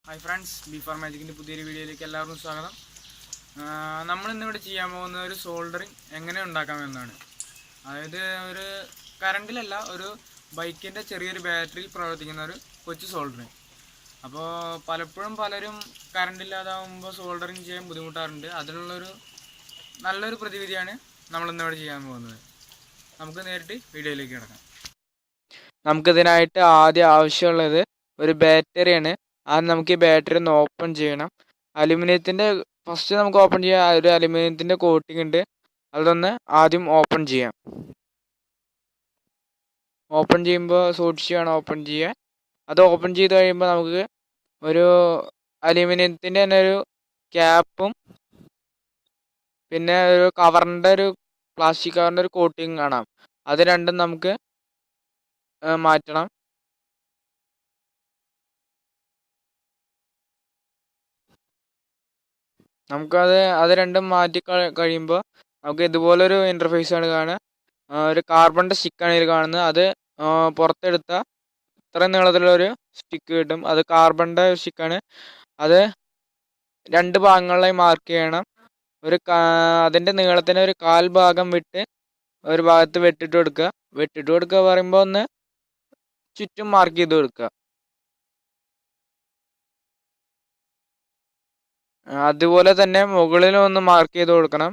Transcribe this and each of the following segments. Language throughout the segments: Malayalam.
ഹായ് ഫ്രണ്ട്സ്, ബിഫോർ മാജിക്കിൻ്റെ പുതിയൊരു വീഡിയോയിലേക്ക് എല്ലാവർക്കും സ്വാഗതം. നമ്മളിന്നിവിടെ ചെയ്യാൻ പോകുന്ന ഒരു സോൾഡറിങ് എങ്ങനെ ഉണ്ടാക്കാമെന്നാണ്. അതായത് ഒരു കറണ്ടിലല്ല, ഒരു ബൈക്കിൻ്റെ ചെറിയൊരു ബാറ്ററിയിൽ പ്രവർത്തിക്കുന്ന ഒരു കൊച്ചു സോൾഡറിങ്. അപ്പോൾ പലപ്പോഴും പലരും കറണ്ടില്ലാതാവുമ്പോൾ സോൾഡറിങ് ചെയ്യാൻ ബുദ്ധിമുട്ടാറുണ്ട്. അതിനുള്ളൊരു നല്ലൊരു പ്രതിവിധിയാണ് നമ്മളിന്നിവിടെ ചെയ്യാൻ പോകുന്നത്. നമുക്ക് നേരിട്ട് വീഡിയോയിലേക്ക് കിടക്കാം. നമുക്കിതിനായിട്ട് ആദ്യം ആവശ്യമുള്ളത് ഒരു ബാറ്ററിയാണ്. ആദ്യം നമുക്ക് ഈ ബാറ്ററി ഒന്ന് ഓപ്പൺ ചെയ്യണം. അലുമിനിയത്തിൻ്റെ ഫസ്റ്റ് നമുക്ക് ഓപ്പൺ ചെയ്യാം. ഒരു അലുമിനിയത്തിൻ്റെ കോട്ടിംഗ് ഉണ്ട്, അതൊന്ന് ആദ്യം ഓപ്പൺ ചെയ്യാം. ഓപ്പൺ ചെയ്യുമ്പോൾ സൂക്ഷിച്ച് വേണം ഓപ്പൺ ചെയ്യാൻ. അത് ഓപ്പൺ ചെയ്ത് കഴിയുമ്പോൾ നമുക്ക് ഒരു അലുമിനിയത്തിൻ്റെ തന്നെ ഒരു ക്യാപ്പും പിന്നെ ഒരു കവറിൻ്റെ ഒരു പ്ലാസ്റ്റിക് കവറിൻ്റെ ഒരു കോട്ടിങ് കാണാം. അത് രണ്ടും നമുക്ക് മാറ്റണം. അത് രണ്ടും മാറ്റി കഴിയുമ്പോൾ നമുക്ക് ഇതുപോലൊരു ഇൻ്റർഫേസ് ആണ് കാണുക. ഒരു കാർബണിൻ്റെ സ്റ്റിക്കാണ് ഇതിൽ കാണുന്നത്. അത് പുറത്തെടുത്ത ഇത്ര നീളത്തിലുള്ളൊരു സ്റ്റിക്ക് കിട്ടും. അത് കാർബണിൻ്റെ സ്റ്റിക്കാണ്. അത് രണ്ട് ഭാഗങ്ങളിലായി മാർക്ക് ചെയ്യണം. അതിൻ്റെ നീളത്തിന് ഒരു 1/4 ഭാഗം വിട്ട് ഒരു ഭാഗത്ത് വെട്ടിട്ട് കൊടുക്കുക പറയുമ്പോൾ ഒന്ന് ചുറ്റും മാർക്ക് ചെയ്ത് കൊടുക്കുക. അതുപോലെ തന്നെ മുകളിലും ഒന്ന് മാർക്ക് ചെയ്ത് കൊടുക്കണം.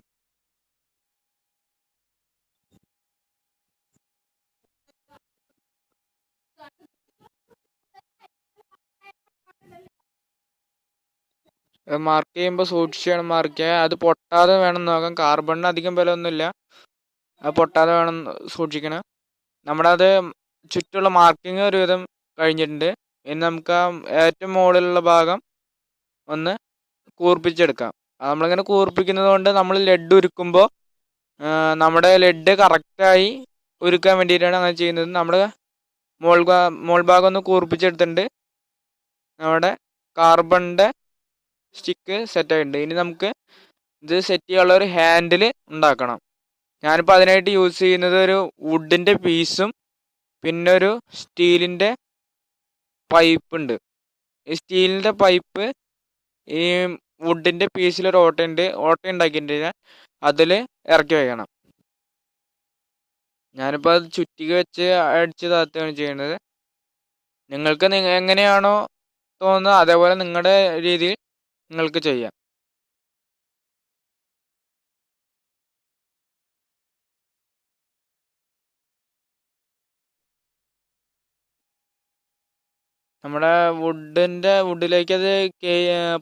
മാർക്ക് ചെയ്യുമ്പോൾ സൂക്ഷിച്ച് വേണം മാർക്ക് ചെയ്യാൻ. അത് പൊട്ടാതെ വേണം നോക്കാം. കാർബണിന് അധികം ബലമൊന്നുമില്ല, അത് പൊട്ടാതെ വേണം സൂക്ഷിക്കണം. അത് ചുറ്റുള്ള മാർക്കിങ് ഒരുവിധം കഴിഞ്ഞിട്ടുണ്ട്. ഇനി നമുക്ക് ആ ഏറ്റവും മുകളിലുള്ള ഭാഗം ഒന്ന് കൂർപ്പിച്ചെടുക്കാം. നമ്മളിങ്ങനെ കൂർപ്പിക്കുന്നത് കൊണ്ട് നമ്മൾ ലെഡ് ഉരുക്കുമ്പോൾ നമ്മുടെ ലെഡ് കറക്റ്റായി ഉരുക്കാൻ വേണ്ടിയിട്ടാണ് അങ്ങനെ ചെയ്യുന്നത്. നമ്മുടെ മോൾ ഭാഗം ഒന്ന് കൂർപ്പിച്ചെടുത്തിട്ടുണ്ട്. നമ്മുടെ കാർബണിൻ്റെ സ്റ്റിക്ക് സെറ്റായിട്ടുണ്ട്. ഇനി നമുക്ക് ഇത് സെറ്റ് ചെയ്യാനുള്ള ഒരു ഹാൻഡിൽ ഉണ്ടാക്കണം. ഞാനിപ്പോൾ അതിനായിട്ട് യൂസ് ചെയ്യുന്നത് ഒരു വുഡിൻ്റെ പീസും പിന്നെ ഒരു സ്റ്റീലിൻ്റെ പൈപ്പ് ഉണ്ട്. ഈ സ്റ്റീലിൻ്റെ പൈപ്പ് ഈ വുഡിൻ്റെ പീസിലൊരു ഓട്ട ഉണ്ടാക്കിയിട്ട് അതിൽ ഇറക്കി വയ്ക്കണം. ഞാനിപ്പോൾ അത് ചുറ്റിക വെച്ച് അടിച്ച് താത്തുകയാണ് ചെയ്യുന്നത്. നിങ്ങൾക്ക് എങ്ങനെയാണോ തോന്നുന്നത് അതേപോലെ നിങ്ങളുടെ രീതിയിൽ നിങ്ങൾക്ക് ചെയ്യാം. നമ്മുടെ വുഡിലേക്ക് അത്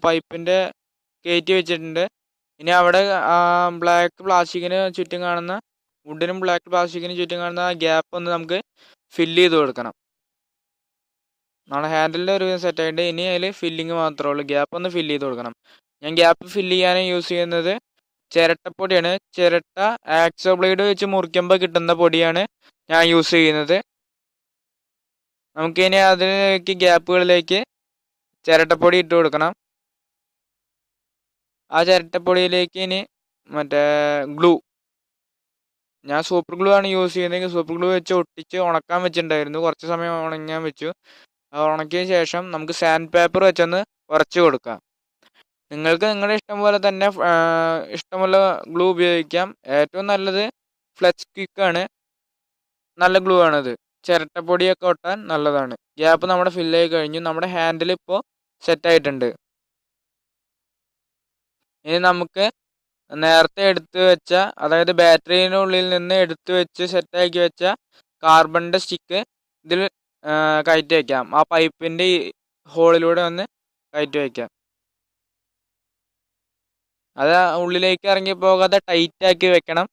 പൈപ്പിൻ്റെ കയറ്റി വെച്ചിട്ടുണ്ട്. ഇനി അവിടെ ബ്ലാക്ക് പ്ലാസ്റ്റിക്കിന് ചുറ്റും കാണുന്ന വുഡിനും ബ്ലാക്ക് പ്ലാസ്റ്റിക്കിന് ചുറ്റും കാണുന്ന ആ ഗ്യാപ്പ് ഒന്ന് നമുക്ക് ഫില്ല് ചെയ്ത് കൊടുക്കണം. നമ്മുടെ ഹാൻഡിലിൻ്റെ ഒരു സെറ്റായിട്ട് ഇനി അതിൽ ഫില്ലിങ് മാത്രമേ ഉള്ളൂ. ഗ്യാപ്പ് ഒന്ന് ഫില്ല് ചെയ്ത് കൊടുക്കണം. ഞാൻ ഗ്യാപ്പ് ഫില്ല് ചെയ്യാനും യൂസ് ചെയ്യുന്നത് ചിരട്ടപ്പൊടിയാണ്. ചിരട്ട ആക്സോ ബ്ലേഡ് വെച്ച് മുറിക്കുമ്പോൾ കിട്ടുന്ന പൊടിയാണ് ഞാൻ യൂസ് ചെയ്യുന്നത്. നമുക്കിനി അതിലേക്ക് ഗ്യാപ്പുകളിലേക്ക് ചിരട്ടപ്പൊടി ഇട്ട് കൊടുക്കണം. ആ ചിരട്ടപ്പൊടിയിലേക്ക് ഇനി മറ്റേ ഗ്ലൂ, ഞാൻ സൂപ്പർ ഗ്ലൂ ആണ് യൂസ് ചെയ്യുന്നതെങ്കിൽ സൂപ്പർ ഗ്ലൂ വെച്ച് ഒട്ടിച്ച് ഉണക്കാൻ വെച്ചിട്ടുണ്ടായിരുന്നു. കുറച്ച് സമയം ഉണങ്ങാൻ വെച്ചു. അത് ഉണക്കിയ ശേഷം നമുക്ക് സാൻഡ് പേപ്പർ വെച്ചൊന്ന് ഉരച്ച് കൊടുക്കാം. നിങ്ങൾക്ക് നിങ്ങളുടെ ഇഷ്ടം പോലെ തന്നെ ഇഷ്ടമുള്ള ഗ്ലൂ ഉപയോഗിക്കാം. ഏറ്റവും നല്ലത് ഫ്ലെക്സ് ക്വിക്കാണ്, നല്ല ഗ്ലൂ ആണത്. ചിരട്ടപ്പൊടിയൊക്കെ ഒട്ടാൻ നല്ലതാണ്. ഗ്യാപ്പ് നമ്മുടെ ഫില്ലായി കഴിഞ്ഞു. നമ്മുടെ ഹാൻഡിൽ ഇപ്പോൾ സെറ്റായിട്ടുണ്ട്. ഇനി നമുക്ക് നേരത്തെ എടുത്തു വെച്ച, അതായത് ബാറ്ററിയുടെ ഉള്ളിൽ നിന്ന് എടുത്തു വെച്ച് സെറ്റാക്കി വെച്ച കാർബണിൻ്റെ സ്റ്റിക്ക് ഇതിൽ കയറ്റി വയ്ക്കാം. ആ പൈപ്പിൻ്റെ ഹോളിലൂടെ ഒന്ന് കയറ്റി വയ്ക്കാം. അത് ഉള്ളിലേക്ക് ഇറങ്ങി പോകാതെ ടൈറ്റാക്കി വെക്കണം,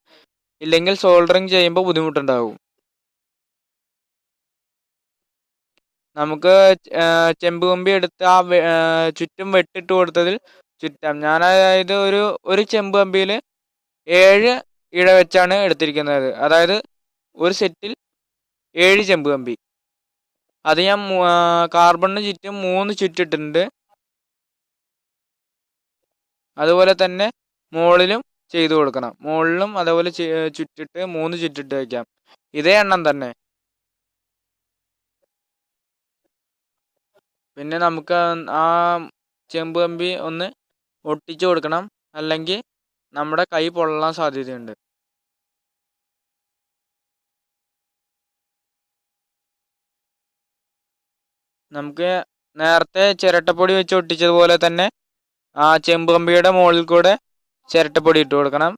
ഇല്ലെങ്കിൽ സോൾഡറിങ് ചെയ്യുമ്പോൾ ബുദ്ധിമുട്ടുണ്ടാകും. നമുക്ക് ചെമ്പ് കമ്പി എടുത്ത് ആ ചുറ്റും വെട്ടിട്ട് കൊടുത്തതിൽ ചുറ്റാം. ഞാൻ അതായത് ഒരു ചെമ്പ് കമ്പിയിൽ 7 ഇഴ വെച്ചാണ് എടുത്തിരിക്കുന്നത്. അതായത് ഒരു സെറ്റിൽ 7 ചെമ്പ് കമ്പി. അത് ഞാൻ കാർബണിന് ചുറ്റും 3 ചുറ്റിട്ടുണ്ട്. അതുപോലെ തന്നെ മുകളിലും ചെയ്തു കൊടുക്കണം. മുകളിലും അതേപോലെ ചുറ്റിട്ട് 3 ചുറ്റിട്ട് വയ്ക്കാം. ഇതേ എണ്ണം തന്നെ. പിന്നെ നമുക്ക് ആ ചെമ്പ് കമ്പി ഒന്ന് ഒട്ടിച്ചു കൊടുക്കണം, അല്ലെങ്കിൽ നമ്മുടെ കൈ പൊള്ളാൻ സാധ്യതയുണ്ട്. നമുക്ക് നേരത്തെ ചിരട്ടപ്പൊടി വെച്ച് ഒട്ടിച്ചതുപോലെ തന്നെ ആ ചെമ്പ് കമ്പിയുടെ മുകളിൽ കൂടെ ചിരട്ടപ്പൊടി ഇട്ട് കൊടുക്കണം.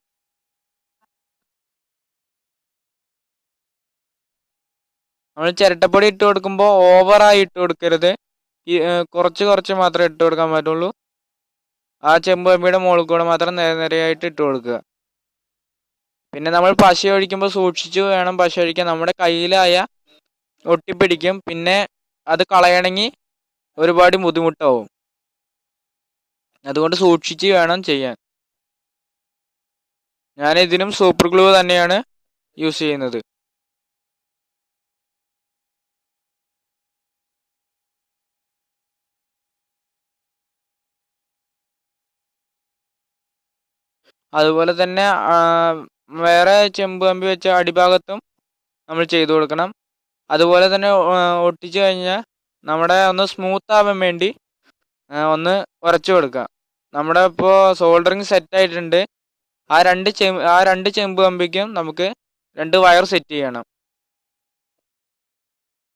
നമ്മൾ ചിരട്ടപ്പൊടി ഇട്ട് കൊടുക്കുമ്പോൾ ഓവറായി ഇട്ട് കൊടുക്കരുത്. കുറച്ച് മാത്രമേ ഇട്ട് കൊടുക്കാൻ പറ്റുള്ളൂ. ആ ചെമ്പ് കമ്പിയുടെ മുകളിൽ കൂടെ മാത്രം നിരയായിട്ട് ഇട്ട് കൊടുക്കുക. പിന്നെ നമ്മൾ പശ ഒഴിക്കുമ്പോൾ സൂക്ഷിച്ചു വേണം പശ ഒഴിക്കാൻ. നമ്മുടെ കയ്യിലായ ഒട്ടിപ്പിടിക്കും. പിന്നെ അത് കളയണമെങ്കിൽ ഒരുപാട് ബുദ്ധിമുട്ടാവും. അതുകൊണ്ട് സൂക്ഷിച്ച് വേണം ചെയ്യാൻ. ഞാൻ ഇതിനും സൂപ്പർ ഗ്ലൂ തന്നെയാണ് യൂസ് ചെയ്യുന്നത്. അതുപോലെ തന്നെ വേറെ ചെമ്പ് കമ്പി വെച്ച അടിഭാഗത്തും നമ്മൾ ചെയ്തു കൊടുക്കണം. അതുപോലെ തന്നെ ഒട്ടിച്ചു കഴിഞ്ഞാൽ നമ്മുടെ ഒന്ന് സ്മൂത്ത് ആവാൻ വേണ്ടി ഒന്ന് ഉരച്ചു കൊടുക്കുക. നമ്മുടെ ഇപ്പോൾ സോൾഡറിങ് സെറ്റ് ആയിട്ടുണ്ട്. ആ രണ്ട് ചെമ്പ് കമ്പിക്കും നമുക്ക് 2 വയർ സെറ്റ് ചെയ്യണം.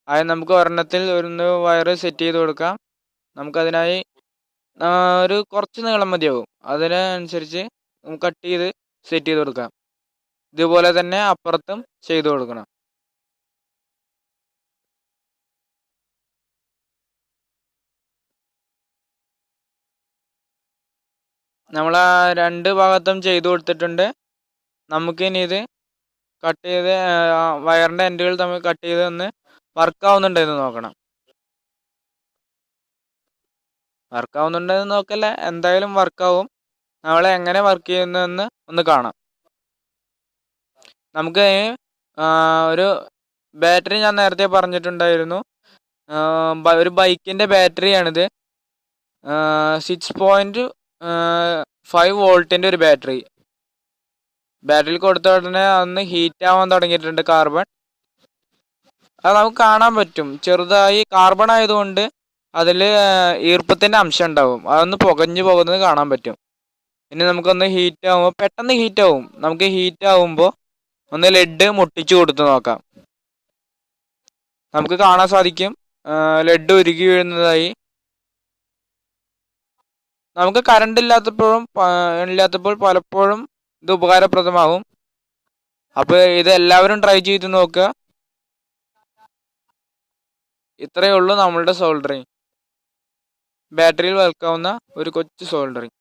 ആദ്യം നമുക്ക് ഒരെണ്ണത്തിൽ ഒരു വയർ സെറ്റ് ചെയ്ത് കൊടുക്കാം. നമുക്കതിനായി ഒരു കുറച്ച് നീളം മതിയാവും. അതിനനുസരിച്ച് കട്ട് ചെയ്ത് സെറ്റ് ചെയ്ത് കൊടുക്കാം. ഇതുപോലെ തന്നെ അപ്പുറത്തും ചെയ്തു കൊടുക്കണം. നമ്മൾ ആ 2 ഭാഗത്തും ചെയ്തു കൊടുത്തിട്ടുണ്ട്. നമുക്കിനി ഇത് കട്ട് ചെയ്ത് വയറിൻ്റെ എൻഡുകൾ തമ്മിൽ കട്ട് ചെയ്ത് ഒന്ന് വർക്കാവുന്നുണ്ടെന്ന് നോക്കണം. വർക്കാവുന്നുണ്ടെന്ന് നോക്കല്ല, എന്തായാലും വർക്കാവും. നമ്മൾ എങ്ങനെ വർക്ക് ചെയ്യുന്നതെന്ന് ഒന്ന് കാണാം. നമുക്ക് ഒരു ബാറ്ററി ഞാൻ നേരത്തെ പറഞ്ഞിട്ടുണ്ടായിരുന്നു. ഒരു ബൈക്കിൻ്റെ ബാറ്ററിയാണിത്. 6.5 വോൾട്ടിൻ്റെ ഒരു ബാറ്ററി. ബാറ്ററിയിൽ കൊടുത്ത ഉടനെ അന്ന് ഹീറ്റ് ആവാൻ തുടങ്ങിയിട്ടുണ്ട് കാർബൺ. അത് നമുക്ക് കാണാൻ പറ്റും. ചെറുതായി കാർബൺ ആയതുകൊണ്ട് അതിൽ ഈർപ്പത്തിൻ്റെ അംശം ഉണ്ടാവും. അതൊന്ന് പുകഞ്ഞു പോകുന്നത് കാണാൻ പറ്റും. ഇനി നമുക്കൊന്ന് ഹീറ്റ് ആവുമ്പോൾ പെട്ടെന്ന് ഹീറ്റ് ആവും. നമുക്ക് ഹീറ്റ് ആവുമ്പോൾ ഒന്ന് ലെഡ് മുട്ടിച്ചു കൊടുത്ത് നോക്കാം. നമുക്ക് കാണാൻ സാധിക്കും ലെഡ് ഉരുകി വീഴുന്നതായി. നമുക്ക് കറണ്ട് ഇല്ലാത്തപ്പോൾ പലപ്പോഴും ഇത് ഉപകാരപ്രദമാവും. അപ്പോൾ ഇത് എല്ലാവരും ട്രൈ ചെയ്ത് നോക്കുക. ഇത്രയേ ഉള്ളൂ നമ്മളുടെ സോൾഡറിങ്. ബാറ്ററിയിൽ വൽക്കാവുന്ന ഒരു കൊച്ചു സോൾഡറിങ്.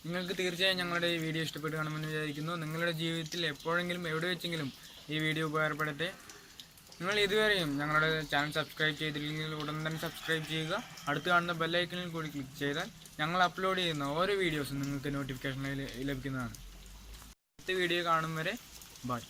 നിങ്ങൾക്ക് തീർച്ചയായും ഞങ്ങളുടെ ഈ വീഡിയോ ഇഷ്ടപ്പെട്ട് കാണുമെന്ന് വിചാരിക്കുന്നു. നിങ്ങളുടെ ജീവിതത്തിൽ എപ്പോഴെങ്കിലും എവിടെ വെച്ചെങ്കിലും ഈ വീഡിയോ ഉപകാരപ്പെടട്ടെ. നിങ്ങൾ ഇതുവരെയും ഞങ്ങളുടെ ചാനൽ സബ്സ്ക്രൈബ് ചെയ്തില്ലെങ്കിൽ ഉടൻ തന്നെ സബ്സ്ക്രൈബ് ചെയ്യുക. അടുത്ത് കാണുന്ന ബെല്ലൈക്കണിൽ കൂടി ക്ലിക്ക് ചെയ്താൽ ഞങ്ങൾ അപ്ലോഡ് ചെയ്യുന്ന ഓരോ വീഡിയോസും നിങ്ങൾക്ക് നോട്ടിഫിക്കേഷനായി ലഭിക്കുന്നതാണ്. അടുത്ത വീഡിയോ കാണും വരെ ബൈ.